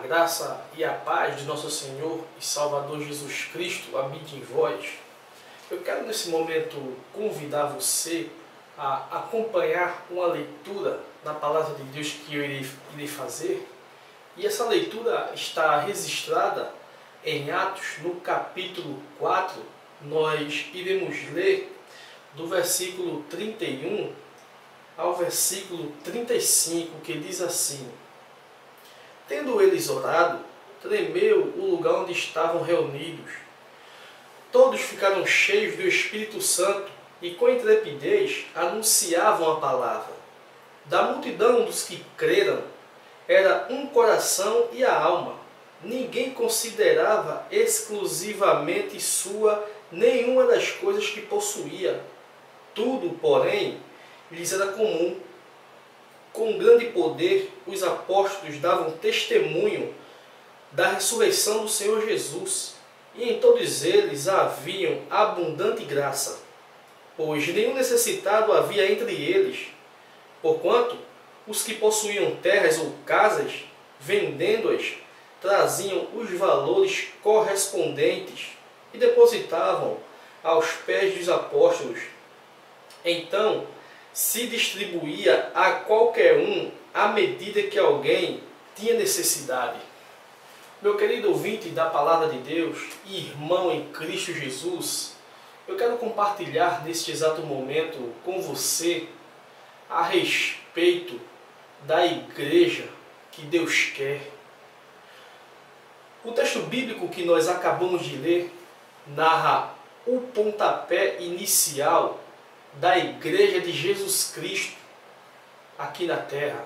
graça e a paz de nosso Senhor e Salvador Jesus Cristo habite em vós. Eu quero nesse momento convidar você a acompanhar uma leitura na Palavra de Deus que eu irei fazer. E essa leitura está registrada em Atos, no capítulo 4. Nós iremos ler do versículo 31 ao versículo 35, que diz assim: Tendo eles orado, tremeu o lugar onde estavam reunidos. Todos ficaram cheios do Espírito Santo e com intrepidez anunciavam a palavra. Da multidão dos que creram, era um coração e a alma. Ninguém considerava exclusivamente sua nenhuma das coisas que possuía. Tudo, porém, lhes era comum. Com grande poder, os apóstolos davam testemunho da ressurreição do Senhor Jesus, e em todos eles haviam abundante graça, pois nenhum necessitado havia entre eles, porquanto os que possuíam terras ou casas, vendendo-as, traziam os valores correspondentes e depositavam aos pés dos apóstolos. Então se distribuía a qualquer um à medida que alguém tinha necessidade. Meu querido ouvinte da Palavra de Deus e irmão em Cristo Jesus, eu quero compartilhar neste exato momento com você a respeito da igreja que Deus quer. O texto bíblico que nós acabamos de ler narra o pontapé inicial da Igreja de Jesus Cristo aqui na Terra.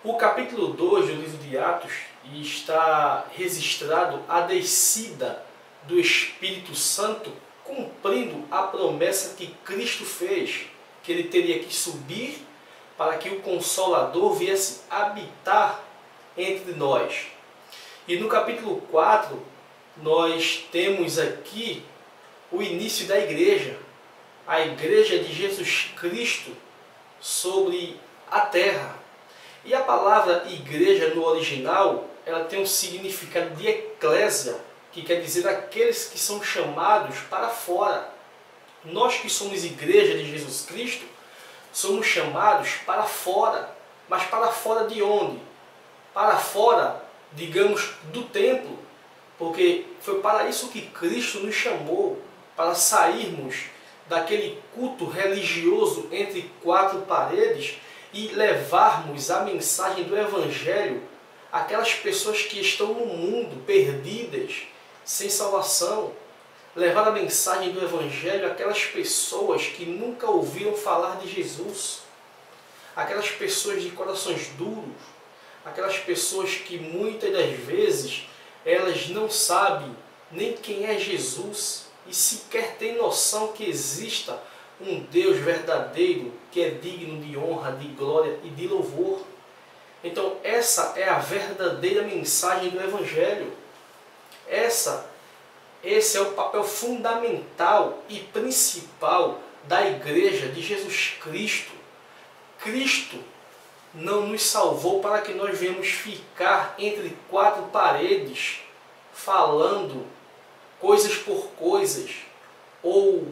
O capítulo 2 do livro de Atos está registrado a descida do Espírito Santo, cumprindo a promessa que Cristo fez, que ele teria que subir para que o Consolador viesse habitar entre nós. E no capítulo 4 nós temos aqui o início da igreja, a igreja de Jesus Cristo sobre a terra. E a palavra igreja no original, ela tem um significado de eclésia, que quer dizer aqueles que são chamados para fora. Nós que somos igreja de Jesus Cristo, somos chamados para fora. Mas para fora de onde? Para fora, digamos, do templo. Porque foi para isso que Cristo nos chamou, para sairmos daquele culto religioso entre quatro paredes e levarmos a mensagem do Evangelho àquelas pessoas que estão no mundo perdidas, sem salvação. Levar a mensagem do Evangelho àquelas pessoas que nunca ouviram falar de Jesus, aquelas pessoas de corações duros, aquelas pessoas que muitas das vezes elas não sabem nem quem é Jesus e sequer têm noção que exista um Deus verdadeiro que é digno de honra, de glória e de louvor. Então essa é a verdadeira mensagem do Evangelho. Esse é o papel fundamental e principal da igreja de Jesus Cristo. Cristo não nos salvou para que nós venhamos ficar entre quatro paredes falando coisas por coisas, ou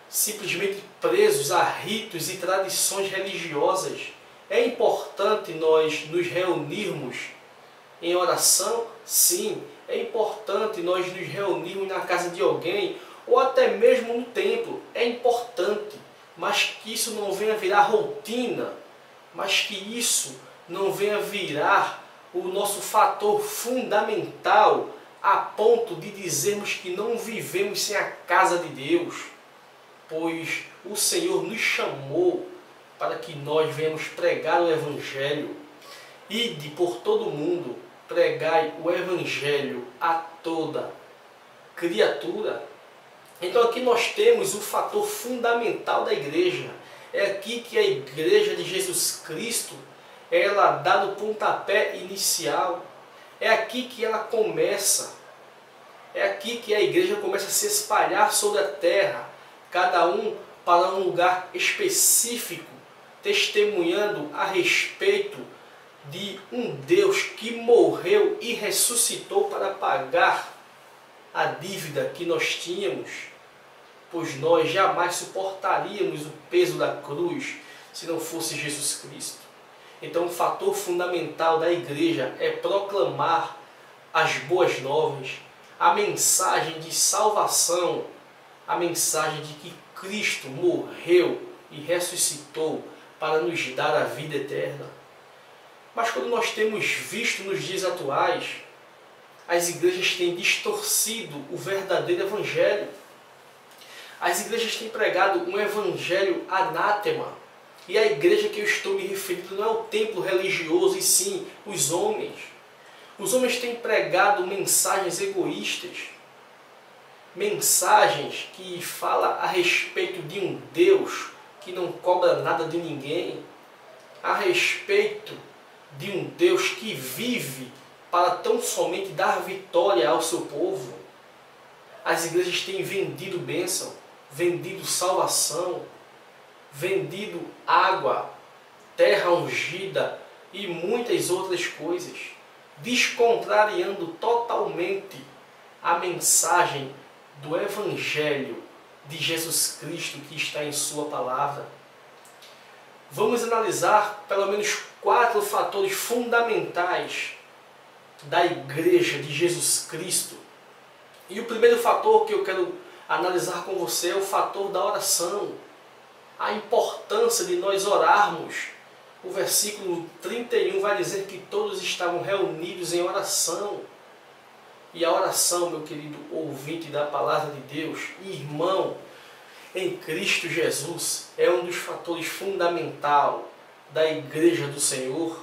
simplesmente presos a ritos e tradições religiosas. É importante nós nos reunirmos em oração? Sim. É importante nós nos reunirmos na casa de alguém, ou até mesmo no templo. É importante, mas que isso não venha virar rotina, mas que isso não venha virar o nosso fator fundamental a ponto de dizermos que não vivemos sem a casa de Deus, pois o Senhor nos chamou para que nós venhamos pregar o Evangelho. Ide por todo o mundo, pregai o Evangelho a toda criatura. Então aqui nós temos o fator fundamental da igreja. É aqui que a igreja de Jesus Cristo, ela dá o pontapé inicial. É aqui que ela começa. É aqui que a igreja começa a se espalhar sobre a terra, cada um para um lugar específico, testemunhando a respeito de um Deus que morreu e ressuscitou para pagar a dívida que nós tínhamos, pois nós jamais suportaríamos o peso da cruz se não fosse Jesus Cristo. Então, o fator fundamental da igreja é proclamar as boas novas, a mensagem de salvação, a mensagem de que Cristo morreu e ressuscitou para nos dar a vida eterna. Mas quando nós temos visto nos dias atuais, as igrejas têm distorcido o verdadeiro evangelho. As igrejas têm pregado um evangelho anátema. E a igreja que eu estou me referindo não é o templo religioso, e sim os homens. Os homens têm pregado mensagens egoístas, mensagens que falam a respeito de um Deus que não cobra nada de ninguém, a respeito de um Deus que vive para tão somente dar vitória ao seu povo. As igrejas têm vendido bênção, vendido salvação, vendido água, terra ungida e muitas outras coisas, descontrariando totalmente a mensagem do Evangelho de Jesus Cristo que está em sua palavra. Vamos analisar pelo menos 4 fatores fundamentais da Igreja de Jesus Cristo. E o primeiro fator que eu quero analisar com você é o fator da oração. A importância de nós orarmos. O versículo 31 vai dizer que todos estavam reunidos em oração. E a oração, meu querido ouvinte da palavra de Deus, irmão em Cristo Jesus, é um dos fatores fundamentais da Igreja do Senhor.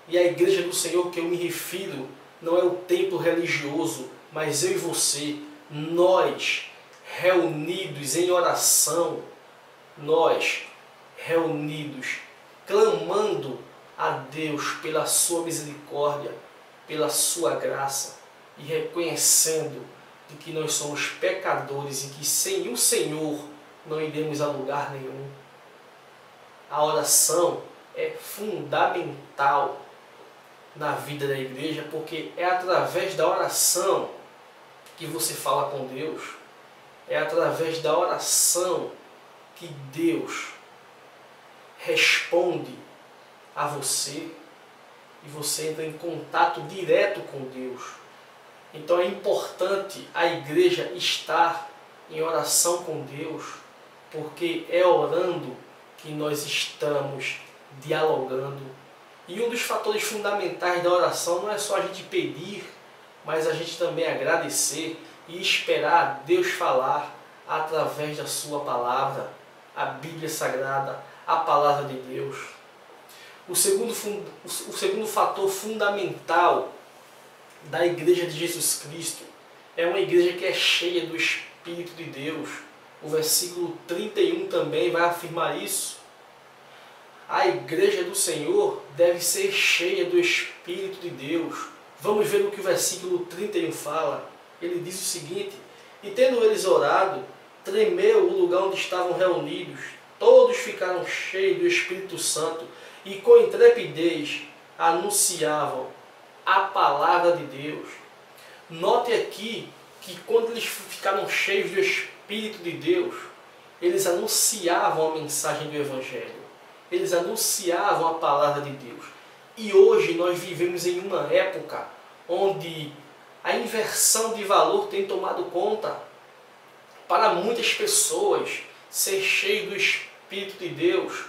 E a Igreja do Senhor que eu me refiro não é o templo religioso, mas eu e você, nós reunidos em oração, nós reunidos clamando a Deus pela sua misericórdia, pela sua graça e reconhecendo de que nós somos pecadores e que sem o Senhor não iremos a lugar nenhum. A oração é fundamental na vida da igreja, porque é através da oração que você fala com Deus, é através da oração que Deus responde a você e você entra em contato direto com Deus. Então é importante a igreja estar em oração com Deus, porque é orando que nós estamos dialogando. E um dos fatores fundamentais da oração não é só a gente pedir, mas a gente também agradecer e esperar Deus falar através da sua palavra, a Bíblia Sagrada, a palavra de Deus. O segundo fator fundamental da Igreja de Jesus Cristo é uma igreja que é cheia do Espírito de Deus. O versículo 31 também vai afirmar isso. A igreja do Senhor deve ser cheia do Espírito de Deus. Vamos ver o que o versículo 31 fala. Ele diz o seguinte: e tendo eles orado, tremeu o lugar onde estavam reunidos. Todos ficaram cheios do Espírito Santo e com intrepidez anunciavam a palavra de Deus. Note aqui que quando eles ficaram cheios do Espírito de Deus, eles anunciavam a mensagem do Evangelho. Eles anunciavam a palavra de Deus. E hoje nós vivemos em uma época onde a inversão de valor tem tomado conta. Para muitas pessoas, ser cheio do Espírito de Deus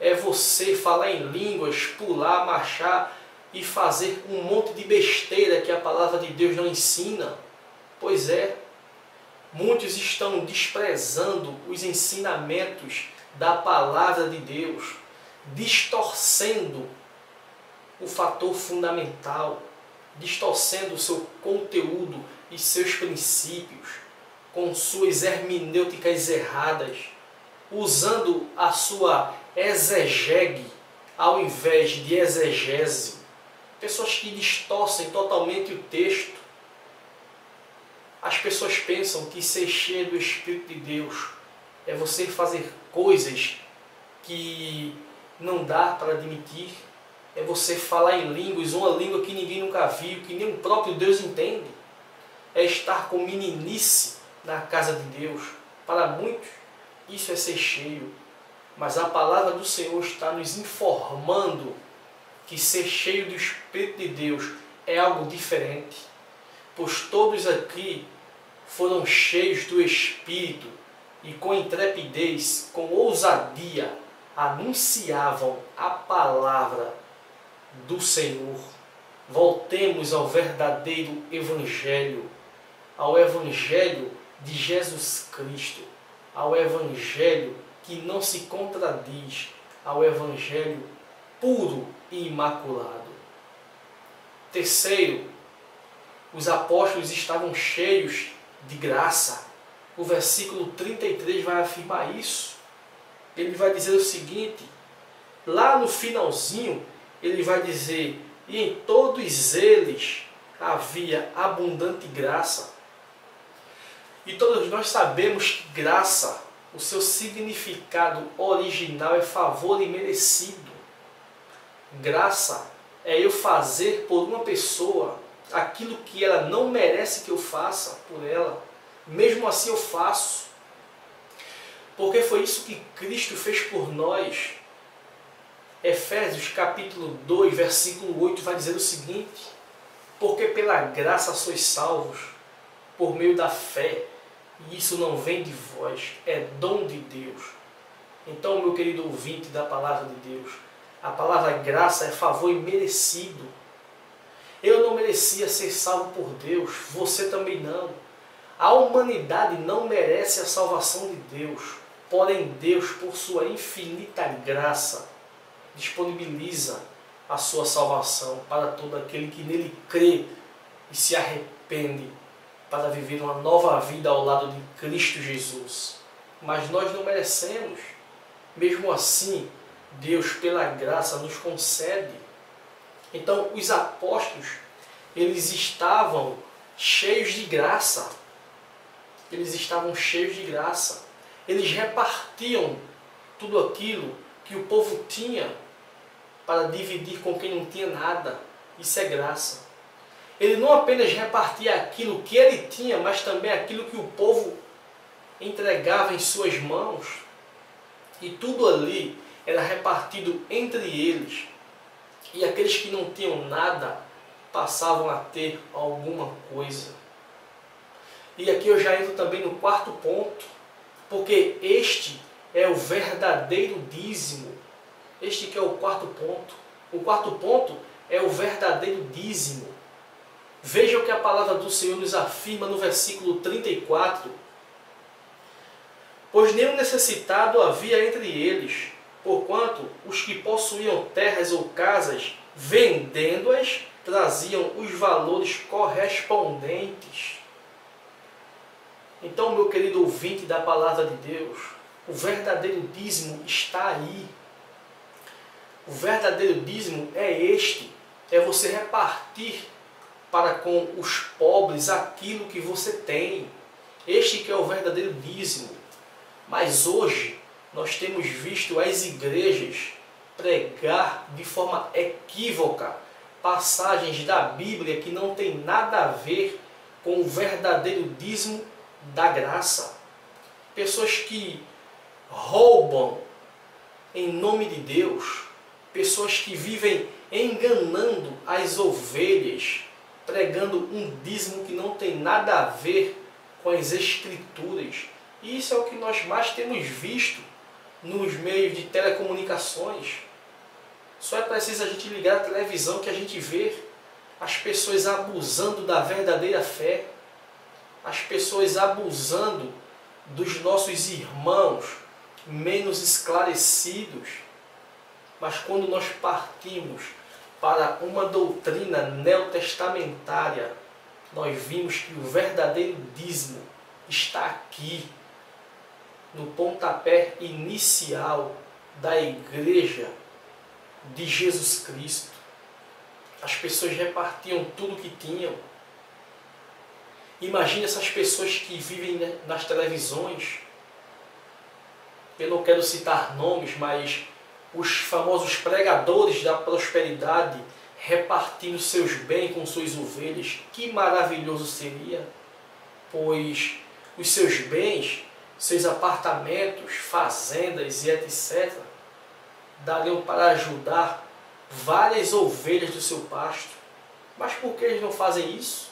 é você falar em línguas, pular, marchar e fazer um monte de besteira que a palavra de Deus não ensina. Pois é, muitos estão desprezando os ensinamentos da palavra de Deus, distorcendo o fator fundamental, distorcendo o seu conteúdo e seus princípios, com suas hermenêuticas erradas, usando a sua exegese ao invés de exegese. Pessoas que distorcem totalmente o texto. As pessoas pensam que ser cheio do Espírito de Deus é você fazer coisas que não dá para admitir, é você falar em línguas, uma língua que ninguém nunca viu, que nem o próprio Deus entende. É estar com meninice na casa de Deus. Para muitos, isso é ser cheio. Mas a palavra do Senhor está nos informando que ser cheio do Espírito de Deus é algo diferente. Pois todos aqui foram cheios do Espírito e com intrepidez, com ousadia, anunciavam a palavra do Senhor. Voltemos ao verdadeiro Evangelho, ao Evangelho de Jesus Cristo, ao Evangelho que não se contradiz, ao Evangelho puro e imaculado. Terceiro, os apóstolos estavam cheios de graça. O versículo 33 vai afirmar isso. Ele vai dizer o seguinte, lá no finalzinho, ele vai dizer, e em todos eles havia abundante graça. E todos nós sabemos que graça, o seu significado original é favor imerecido. Graça é eu fazer por uma pessoa aquilo que ela não merece que eu faça por ela. Mesmo assim eu faço. Porque foi isso que Cristo fez por nós. Efésios capítulo 2, versículo 8 vai dizer o seguinte, porque pela graça sois salvos, por meio da fé, e isso não vem de vós, é dom de Deus. Então, meu querido ouvinte da palavra de Deus, a palavra graça é favor imerecido. Eu não merecia ser salvo por Deus, você também não. A humanidade não merece a salvação de Deus, porém Deus, por sua infinita graça, disponibiliza a sua salvação para todo aquele que nele crê e se arrepende para viver uma nova vida ao lado de Cristo Jesus. Mas nós não merecemos. Mesmo assim, Deus, pela graça, nos concede. Então, os apóstolos, eles estavam cheios de graça. Eles estavam cheios de graça. Eles repartiam tudo aquilo que o povo tinha para dividir com quem não tinha nada. Isso é graça. Ele não apenas repartia aquilo que ele tinha, mas também aquilo que o povo entregava em suas mãos. E tudo ali era repartido entre eles. E aqueles que não tinham nada passavam a ter alguma coisa. E aqui eu já entro também no quarto ponto, porque este é o verdadeiro dízimo. Este que é o quarto ponto. O quarto ponto é o verdadeiro dízimo. Veja o que a palavra do Senhor nos afirma no versículo 34. Pois nenhum necessitado havia entre eles, porquanto os que possuíam terras ou casas, vendendo-as, traziam os valores correspondentes. Então, meu querido ouvinte da palavra de Deus, o verdadeiro dízimo está aí. O verdadeiro dízimo é este, é você repartir para com os pobres aquilo que você tem. Este que é o verdadeiro dízimo. Mas hoje nós temos visto as igrejas pregar de forma equívoca passagens da Bíblia que não tem nada a ver com o verdadeiro dízimo da graça. Pessoas que roubam em nome de Deus, pessoas que vivem enganando as ovelhas, pregando um dízimo que não tem nada a ver com as Escrituras. E isso é o que nós mais temos visto nos meios de telecomunicações. Só é preciso a gente ligar a televisão que a gente vê as pessoas abusando da verdadeira fé, as pessoas abusando dos nossos irmãos menos esclarecidos. Mas quando nós partimos para uma doutrina neotestamentária, nós vimos que o verdadeiro dízimo está aqui, no pontapé inicial da igreja de Jesus Cristo. As pessoas repartiam tudo que tinham. Imagine essas pessoas que vivem nas televisões. Eu não quero citar nomes, mas os famosos pregadores da prosperidade repartindo seus bens com suas ovelhas. Que maravilhoso seria, pois os seus bens, seus apartamentos, fazendas e etc., dariam para ajudar várias ovelhas do seu pasto. Mas por que eles não fazem isso?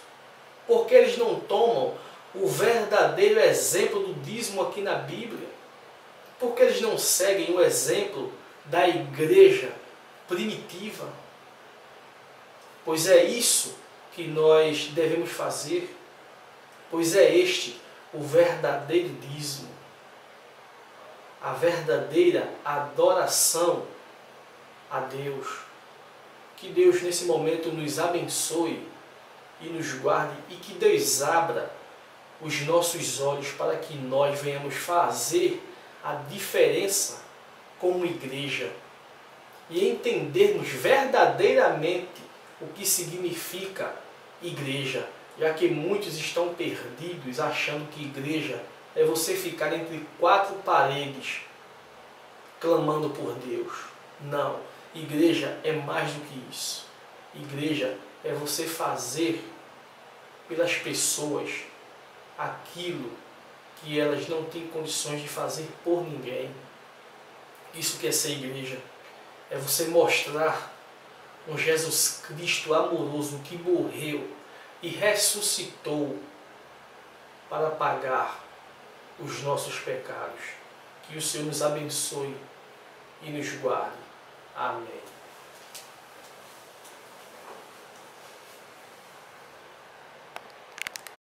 Por que eles não tomam o verdadeiro exemplo do dízimo aqui na Bíblia? Por que eles não seguem o exemplo da igreja primitiva? Pois é isso que nós devemos fazer, pois é este o verdadeiro dízimo, a verdadeira adoração a Deus. Que Deus nesse momento nos abençoe e nos guarde, e que Deus abra os nossos olhos para que nós venhamos fazer a diferença como igreja e entendermos verdadeiramente o que significa igreja, já que muitos estão perdidos achando que igreja é você ficar entre quatro paredes clamando por Deus. Não, igreja é mais do que isso. Igreja é você fazer pelas pessoas aquilo que elas não têm condições de fazer por ninguém. Isso que é ser igreja. É você mostrar um Jesus Cristo amoroso que morreu e ressuscitou para pagar os nossos pecados. Que o Senhor nos abençoe e nos guarde. Amém.